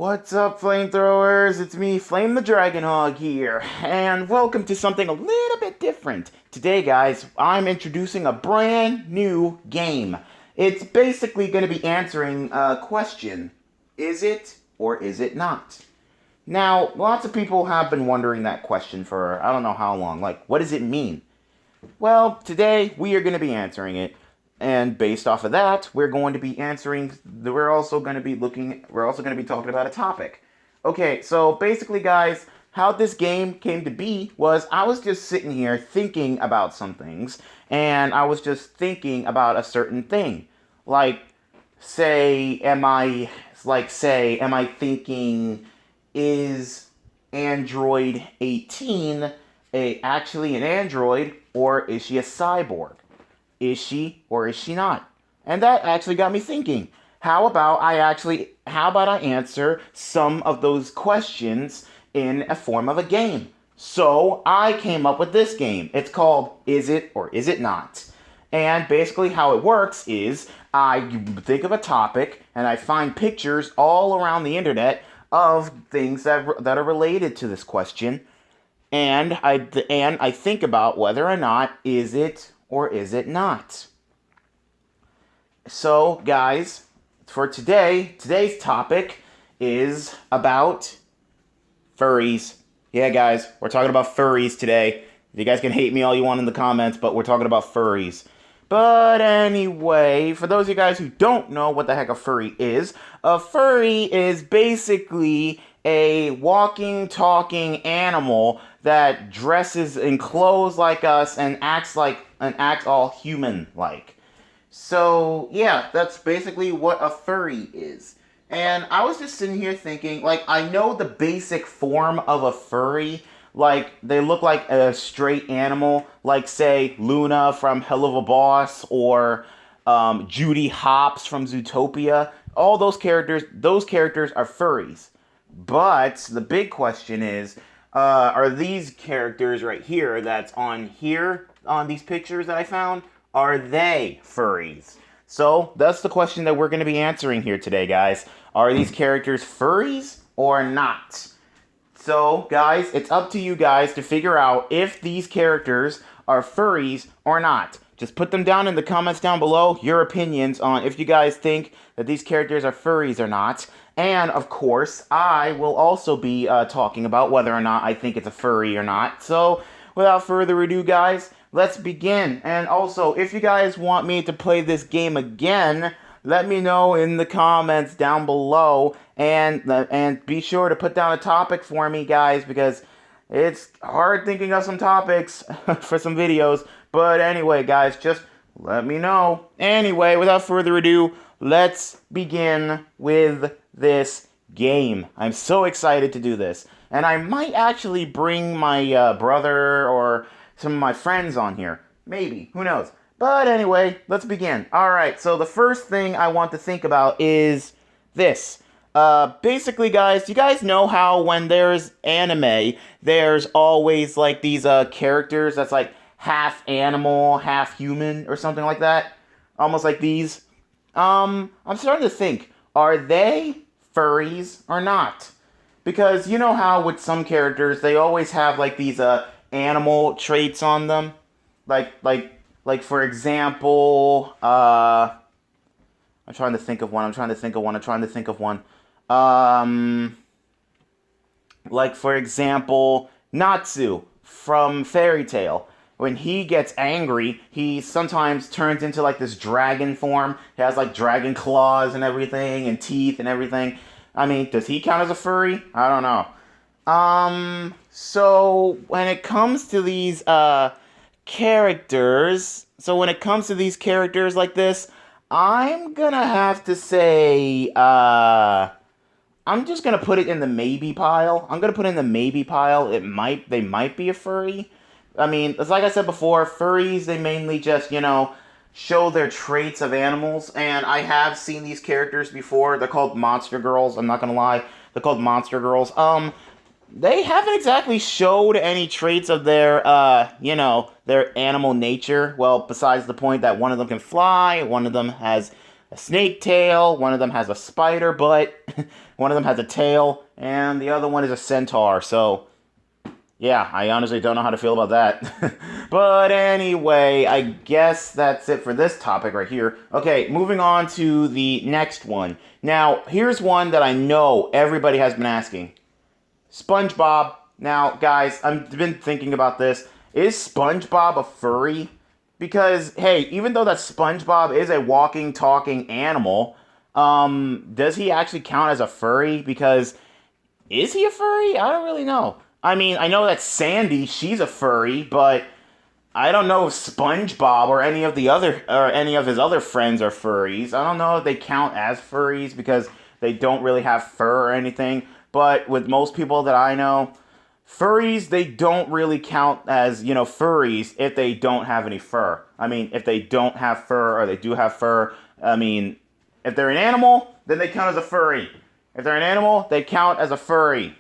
What's up, flamethrowers? It's me, Flame the Dragon Hog here, and welcome to something a little bit different. Today, guys, I'm introducing a brand new game. It's basically going to be answering a question. Is it or is it not? Now, lots of people have been wondering that question for I don't know how long. Like, what does it mean? Well, today we are going to be answering it. And based off of that, we're going to be talking about a topic. Okay, so basically, guys, how this game came to be was I was just sitting here thinking about some things, and I was just thinking about a certain thing. Like, am I thinking, is Android 18 actually an android, or is she a cyborg? Is she or is she not? And that actually got me thinking. How about I answer some of those questions in a form of a game? So I came up with this game. It's called Is It or Is It Not? And basically how it works is I think of a topic and I find pictures all around the internet of things that are related to this question. And I think about whether or not is it or is it not. So, guys, for today's topic is about furries. Yeah, guys, we're talking about furries today. You guys can hate me all you want in the comments, but we're talking about furries. But anyway, for those of you guys who don't know what the heck a furry is basically a walking, talking animal that dresses in clothes like us and acts all human-like. So, yeah, that's basically what a furry is. And I was just sitting here thinking, I know the basic form of a furry. They look like a straight animal, like, say, Luna from Hell of a Boss, or Judy Hopps from Zootopia. All those characters are furries. But the big question is, are these characters right here that's on these pictures that I found, are they furries? So that's the question that we're going to be answering here today, guys. Are these characters furries or not? So, guys, it's up to you guys to figure out if these characters are furries or not. Just put them down in the comments down below, your opinions on if you guys think that these characters are furries or not. And, of course, I will also be talking about whether or not I think it's a furry or not. So, without further ado, guys, let's begin. And also, if you guys want me to play this game again, let me know in the comments down below. And be sure to put down a topic for me, guys, because it's hard thinking of some topics for some videos. But anyway, guys, just let me know. Anyway, without further ado, let's begin with this game. I'm so excited to do this. And I might actually bring my brother or some of my friends on here. Maybe. Who knows? But anyway, let's begin. Alright, so the first thing I want to think about is this. Basically, guys, you guys know how when there's anime, there's always, these characters that's, half animal, half human, or something like that? Almost like these. I'm starting to think, are they furries or not? Because you know how with some characters, they always have, these, animal traits on them? Like for example, I'm trying to think of one. Like, for example, Natsu from Fairy Tail. When he gets angry, he sometimes turns into, this dragon form. He has, dragon claws and everything, and teeth and everything. I mean, does he count as a furry? I don't know. So, when it comes to these, characters like this, I'm gonna have to say, I'm just gonna put it in the maybe pile. They might be a furry. I mean, it's like I said before, furries, they mainly just, show their traits of animals, and I have seen these characters before. They're called monster girls, I'm not gonna lie. They're called monster girls. They haven't exactly showed any traits of their, their animal nature. Well, besides the point that one of them can fly, one of them has a snake tail, one of them has a spider butt, one of them has a tail, and the other one is a centaur. So, yeah, I honestly don't know how to feel about that. But anyway, I guess that's it for this topic right here. Okay, moving on to the next one. Now, here's one that I know everybody has been asking. SpongeBob. Now, guys, I've been thinking about this. Is SpongeBob a furry? Because, hey, even though that SpongeBob is a walking, talking animal, does he actually count as a furry? Because, is he a furry? I don't really know. I mean, I know that Sandy, she's a furry, but I don't know if SpongeBob or any of his other friends are furries. I don't know if they count as furries because they don't really have fur or anything. But with most people that I know, furries, they don't really count as, furries if they don't have any fur. I mean, if they don't have fur or they do have fur, I mean, if they're an animal, then they count as a furry. If they're an animal, they count as a furry.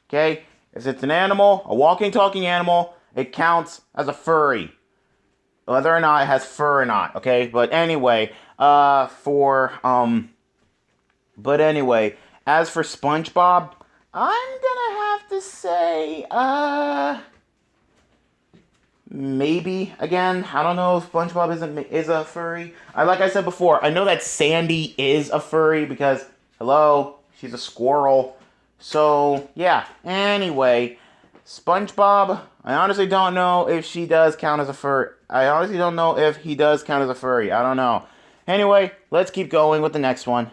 Okay? If it's an animal, a walking, talking animal, it counts as a furry. Whether or not it has fur or not, okay? But anyway, as for SpongeBob, I'm gonna have to say, maybe, again, I don't know if SpongeBob is a furry. Like I said before, I know that Sandy is a furry because, hello, she's a squirrel. So, yeah, anyway, SpongeBob, I honestly don't know if she does count as a furry. I honestly don't know if he does count as a furry. I don't know. Anyway, let's keep going with the next one.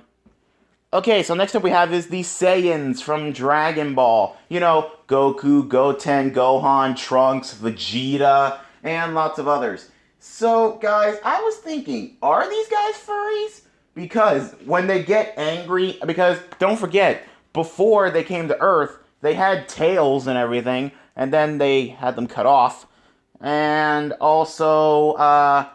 Okay, so next up we have is the Saiyans from Dragon Ball. Goku, Goten, Gohan, Trunks, Vegeta, and lots of others. So, guys, I was thinking, are these guys furries? Because when they get angry, because don't forget, before they came to Earth, they had tails and everything, and then they had them cut off. And also,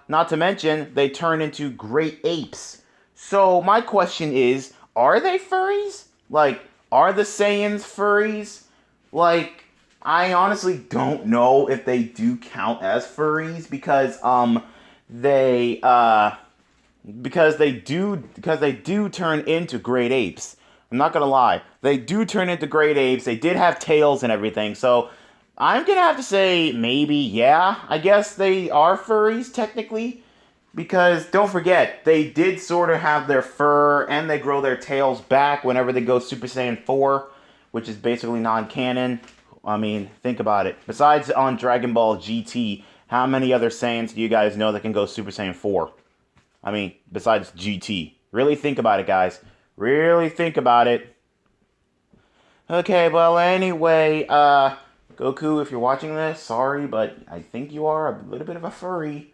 not to mention, they turn into great apes. So my question is, are they furries? Like, are the Saiyans furries? Like, I honestly don't know if they do count as furries because they do turn into great apes. I'm not gonna lie, they do turn into great apes. They did have tails and everything, so I'm gonna have to say maybe, yeah. I guess they are furries technically. Because, don't forget, they did sort of have their fur and they grow their tails back whenever they go Super Saiyan 4, which is basically non-canon. I mean, think about it. Besides on Dragon Ball GT, how many other Saiyans do you guys know that can go Super Saiyan 4? I mean, besides GT. Really think about it, guys. Really think about it. Okay, well, anyway, Goku, if you're watching this, sorry, but I think you are a little bit of a furry.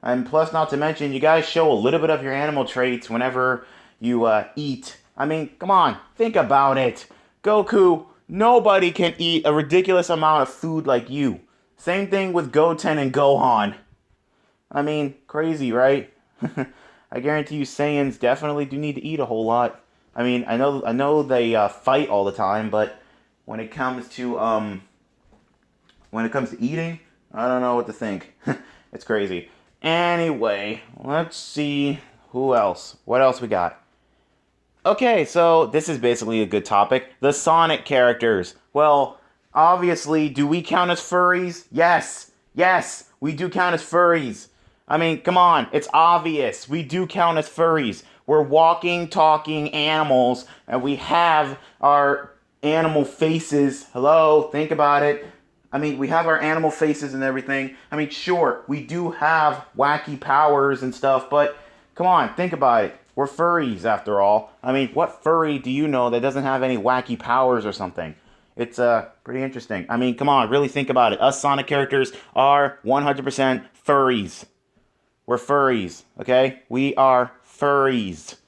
And plus, not to mention, you guys show a little bit of your animal traits whenever you eat. I mean, come on, think about it. Goku, nobody can eat a ridiculous amount of food like you. Same thing with Goten and Gohan. I mean, crazy, right? I guarantee you Saiyans definitely do need to eat a whole lot. I mean, I know they fight all the time, but when it comes to eating, I don't know what to think. It's crazy. Anyway, let's see who else. What else we got? Okay, so this is basically a good topic. The Sonic characters. Well, obviously, do we count as furries? Yes. Yes, we do count as furries. I mean, come on, it's obvious. We do count as furries. We're walking, talking animals, and we have our animal faces. Hello, think about it. I mean, we have our animal faces and everything. I mean, sure, we do have wacky powers and stuff, but come on, think about it. We're furries, after all. I mean, what furry do you know that doesn't have any wacky powers or something? It's pretty interesting. I mean, come on, really think about it. Us Sonic characters are 100% furries. We're furries, okay? We are furries.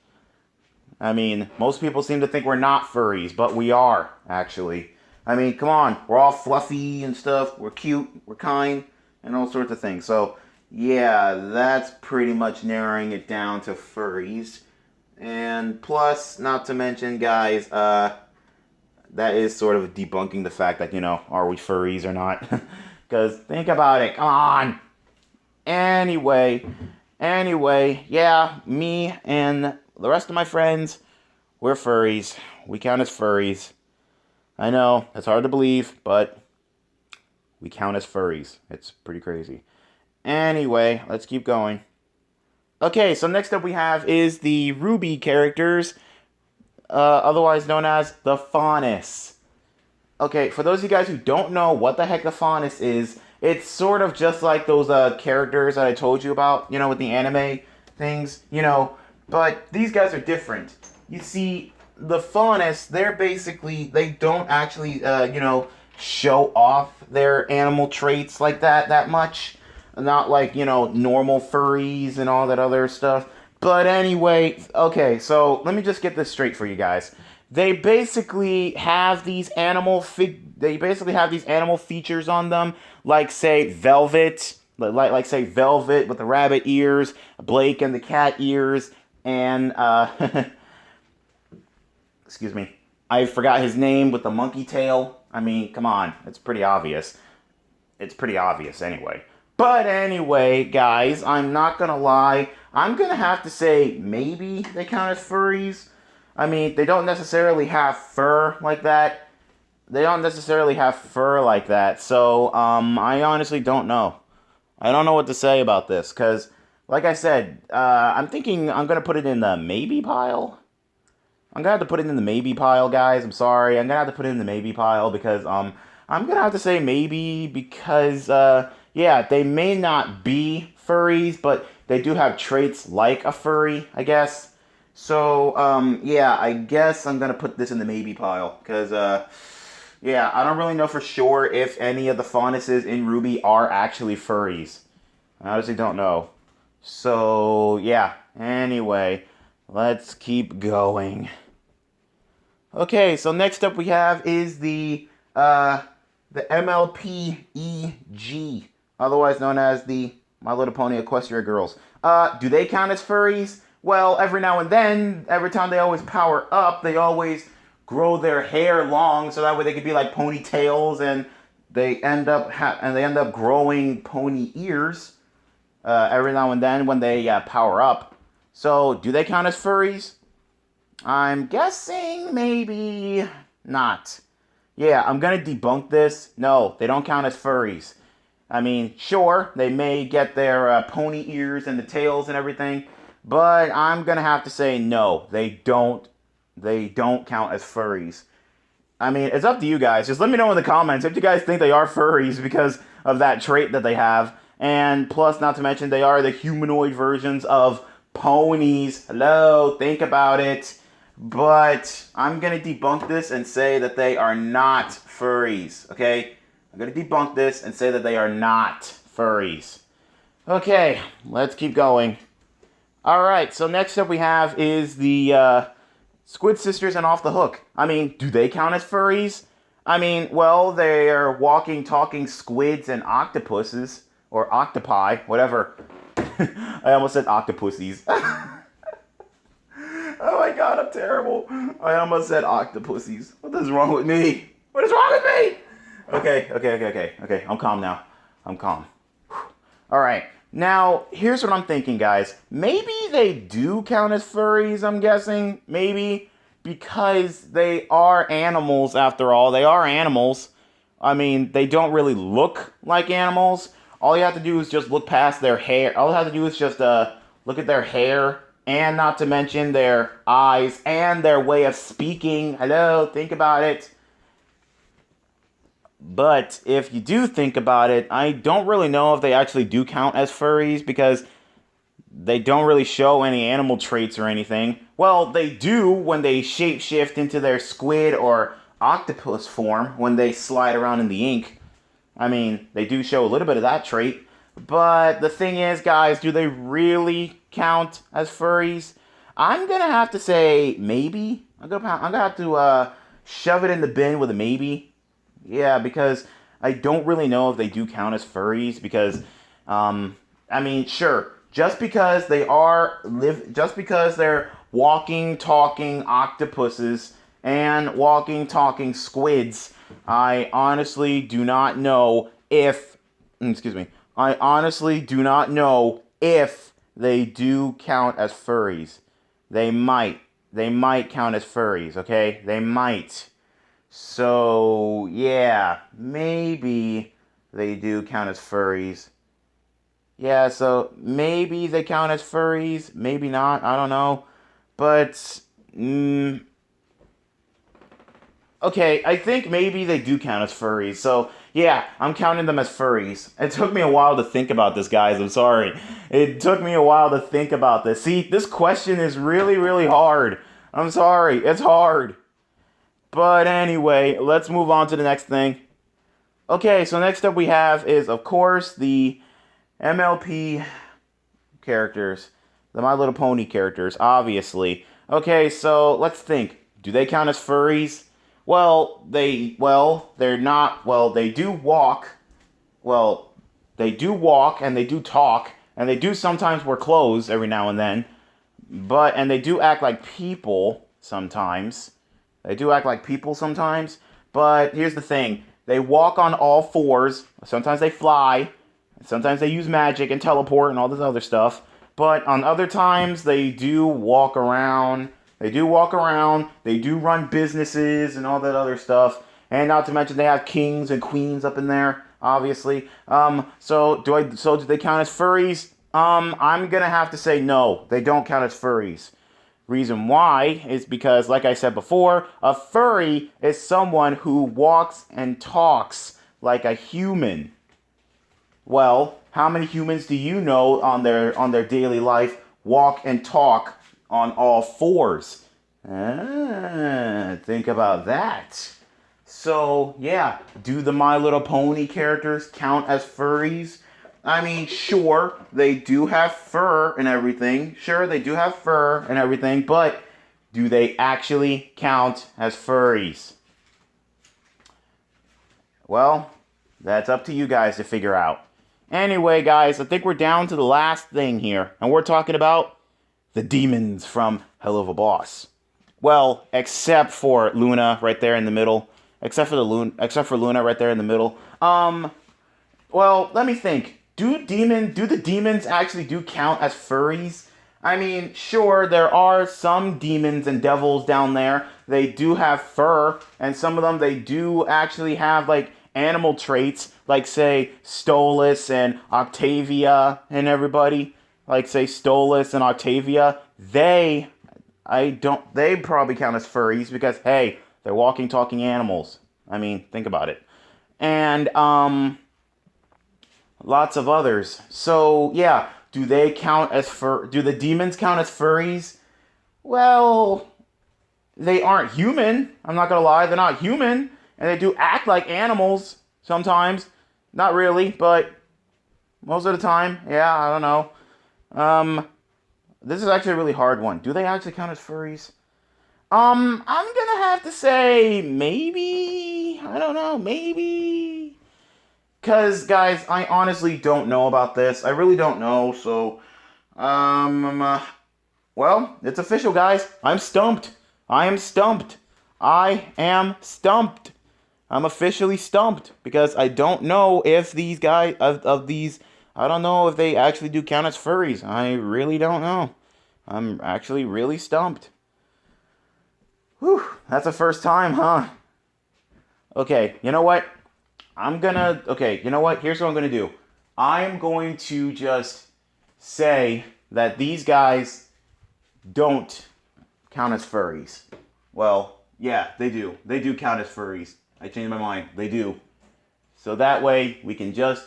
I mean, most people seem to think we're not furries, but we are, actually. I mean, come on, we're all fluffy and stuff, we're cute, we're kind, and all sorts of things. So, yeah, that's pretty much narrowing it down to furries. And plus, not to mention, guys, that is sort of debunking the fact that, are we furries or not? Because think about it, come on! Anyway, Anyway, yeah, me and the rest of my friends, we're furries. We count as furries. I know, that's hard to believe, but we count as furries. It's pretty crazy. Anyway, let's keep going. Okay, so next up we have is the Ruby characters, otherwise known as the Faunus. Okay, for those of you guys who don't know what the heck the Faunus is, it's sort of just like those characters that I told you about, with the anime things, but these guys are different. You see, the Faunus, they don't actually, show off their animal traits like that much. Not like, normal furries and all that other stuff. But anyway, okay, so let me just get this straight for you guys. They basically have these animal features on them, like say Velvet, like say Velvet with the rabbit ears, Blake and the cat ears, and excuse me, I forgot his name with the monkey tail. I mean, come on, it's pretty obvious. It's pretty obvious anyway. But anyway, guys, I'm not gonna lie. I'm gonna have to say maybe they count as furries. I mean, they don't necessarily have fur like that. So, I honestly don't know. I don't know what to say about this, because, like I said, I'm thinking I'm gonna put it in the maybe pile. I'm gonna have to put it in the maybe pile, guys. I'm sorry. I'm gonna have to put it in the maybe pile, because, I'm gonna have to say maybe, because, yeah, they may not be furries, but they do have traits like a furry, I guess. So, yeah, I guess I'm gonna put this in the maybe pile, because, yeah, I don't really know for sure if any of the faunuses in Ruby are actually furries. I honestly don't know. So, yeah, anyway, let's keep going. Okay, so next up we have is the MLPEG, otherwise known as the My Little Pony Equestria Girls. Do they count as furries? Well, every now and then, every time they always power up, they always grow their hair long, so that way they could be like ponytails, and they end up growing pony ears every now and then when they power up. So, do they count as furries? I'm guessing maybe not. Yeah, I'm gonna debunk this. No, they don't count as furries. I mean, sure, they may get their pony ears and the tails and everything, but I'm gonna have to say no, they don't. They don't count as furries. I mean, it's up to you guys. Just let me know in the comments if you guys think they are furries because of that trait that they have. And plus, not to mention, they are the humanoid versions of ponies. Hello, think about it. But I'm gonna debunk this and say that they are not furries. Okay? I'm gonna debunk this and say that they are not furries. Okay, let's keep going. Alright, so next up we have is the Squid Sisters and Off the Hook. I mean, do they count as furries? I mean, well, they are walking, talking squids and octopuses. Or octopi, whatever. I almost said octopussies. Oh my god, I'm terrible. I almost said octopussies. What is wrong with me? What is wrong with me? Okay. I'm calm now. I'm calm. Alright. Now, here's what I'm thinking, guys. Maybe they do count as furries, I'm guessing. Maybe. Because they are animals, after all. They are animals. I mean, they don't really look like animals. All you have to do is just look past their hair. All you have to do is just look at their hair. And not to mention their eyes and their way of speaking. Hello, think about it. But if you do think about it, I don't really know if they actually do count as furries because they don't really show any animal traits or anything. Well, they do when they shapeshift into their squid or octopus form when they slide around in the ink. I mean, they do show a little bit of that trait. But the thing is, guys, do they really count as furries? I'm gonna have to say maybe. I'm gonna have to shove it in the bin with a maybe. Yeah, because I don't really know if they do count as furries. Because, I mean, sure, just because they're walking, talking octopuses and walking, talking squids, I honestly do not know if. Excuse me. I honestly do not know if they do count as furries. They might. They might count as furries, okay? They might. So, yeah, maybe they do count as furries. Yeah, so maybe they count as furries, maybe not, I don't know. But, okay, I think maybe they do count as furries. So, yeah, I'm counting them as furries. It took me a while to think about this, guys. I'm sorry. It took me a while to think about this. See, this question is really, really hard. I'm sorry. It's hard. But anyway, let's move on to the next thing. Okay, so next up we have is, of course, the MLP characters. The My Little Pony characters, obviously. Okay, so let's think. Do they count as furries? They're not. Well, they do walk. Well, they do walk and they do talk and they do sometimes wear clothes every now and then. And they do act like people sometimes. They do act like people sometimes. But here's the thing. They walk on all fours. Sometimes they fly. Sometimes they use magic and teleport and all this other stuff. But on other times, they do walk around. They do walk around. They do run businesses and all that other stuff. And not to mention they have kings and queens up in there, obviously. So do they count as furries? I'm gonna have to say no. They don't count as furries. Reason why is because, like I said before, a furry is someone who walks and talks like a human. Well, how many humans do you know on their daily life walk and talk on all fours? Think about that. So, yeah, do the My Little Pony characters count as furries? I mean, sure, they do have fur and everything. Sure, they do have fur and everything, but do they actually count as furries? Well, that's up to you guys to figure out. Anyway, guys, I think we're down to the last thing here, and we're talking about the demons from Hell of a Boss. Well, except for Luna right there in the middle. Except for Luna right there in the middle. Well, let me think. Do the demons actually do count as furries? I mean, sure, there are some demons and devils down there. They do have fur, and some of them, they do actually have, like, animal traits, like, say, Stolas and Octavia and everybody. Like, say, Stolas and Octavia. They probably count as furries because, hey, they're walking, talking animals. I mean, think about it. And, lots of others. So, yeah, do the demons count as furries? Well, they aren't human. I'm not gonna lie, they're not human. And they do act like animals sometimes. Not really, but most of the time, yeah, I don't know. This is actually a really hard one. Do they actually count as furries? I'm gonna have to say maybe. I don't know, maybe. Because, guys, I honestly don't know about this. I really don't know, so, well, it's official, guys. I'm stumped. I am stumped. I am stumped. I'm officially stumped because I don't know if these guys, I don't know if they actually do count as furries. I really don't know. I'm actually really stumped. Whew, that's the first time, huh? Okay, you know what? Okay, you know what? Here's what I'm gonna do. I'm going to just say that these guys don't count as furries. Well, yeah, they do. They do count as furries. I changed my mind. They do. So that way, we can just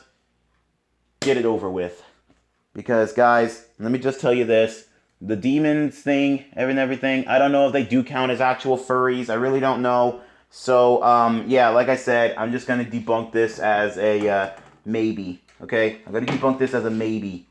get it over with. Because, guys, let me just tell you this. The demons thing, everything, I don't know if they do count as actual furries. I really don't know. So, yeah, like I said, I'm just going to debunk this as a maybe, okay? I'm going to debunk this as a maybe.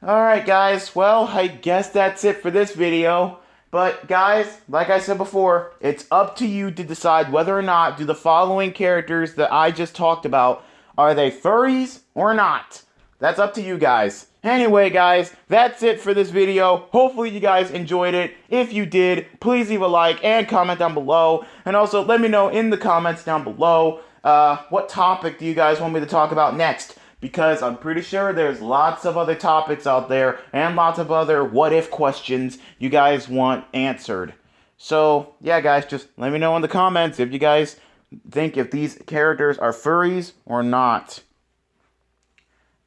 Alright, guys, well, I guess that's it for this video. But, guys, like I said before, it's up to you to decide whether or not do the following characters that I just talked about, are they furries or not? That's up to you guys. Anyway, guys, that's it for this video. Hopefully you guys enjoyed it. If you did, please leave a like and comment down below. And also, let me know in the comments down below what topic do you guys want me to talk about next. because I'm pretty sure there's lots of other topics out there and lots of other what-if questions you guys want answered. So, yeah, guys, just let me know in the comments if you guys think if these characters are furries or not.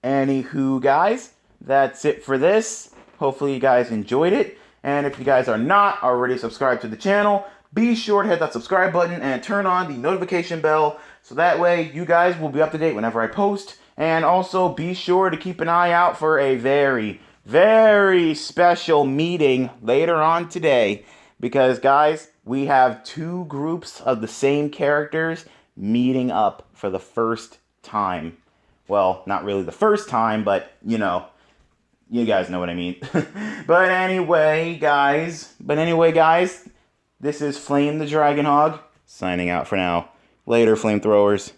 Anywho, guys, that's it for this. Hopefully you guys enjoyed it. And if you guys are not already subscribed to the channel, be sure to hit that subscribe button and turn on the notification bell so that way you guys will be up to date whenever I post. And also be sure to keep an eye out for a very, very special meeting later on today. Because, guys, we have 2 groups of the same characters meeting up for the first time. Well, not really the first time, but, you know, you guys know what I mean. But anyway, guys, this is Flame the Dragon Hog, signing out for now. Later, flamethrowers.